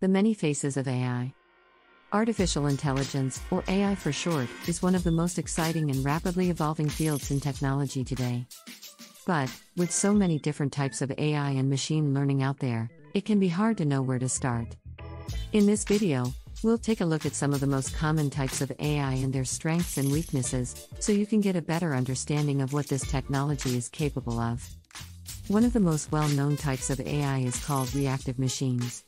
The Many Faces of AI. Artificial intelligence, or AI for short, is one of the most exciting and rapidly evolving fields in technology today. But, with so many different types of AI and machine learning out there, it can be hard to know where to start. In this video, we'll take a look at some of the most common types of AI and their strengths and weaknesses, so you can get a better understanding of what this technology is capable of. One of the most well-known types of AI is called reactive machines.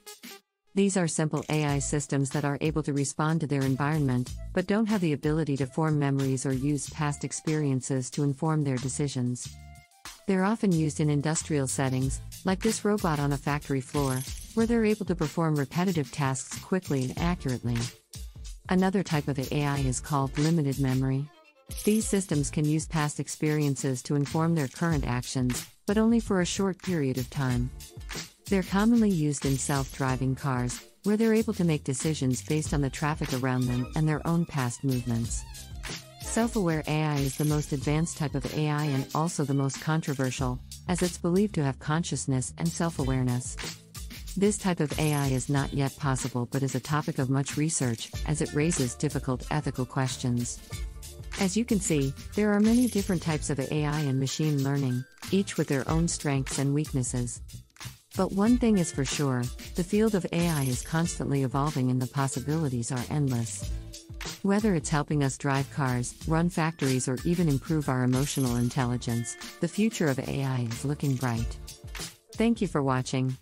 These are simple AI systems that are able to respond to their environment, but don't have the ability to form memories or use past experiences to inform their decisions. They're often used in industrial settings, like this robot on a factory floor, where they're able to perform repetitive tasks quickly and accurately. Another type of AI is called limited memory. These systems can use past experiences to inform their current actions, but only for a short period of time. They're commonly used in self-driving cars, where they're able to make decisions based on the traffic around them and their own past movements. Self-aware AI is the most advanced type of AI and also the most controversial, as it's believed to have consciousness and self-awareness. This type of AI is not yet possible but is a topic of much research, as it raises difficult ethical questions. As you can see, there are many different types of AI and machine learning, each with their own strengths and weaknesses. But one thing is for sure, the field of AI is constantly evolving and the possibilities are endless. Whether it's helping us drive cars, run factories, or even improve our emotional intelligence, the future of AI is looking bright. Thank you for watching.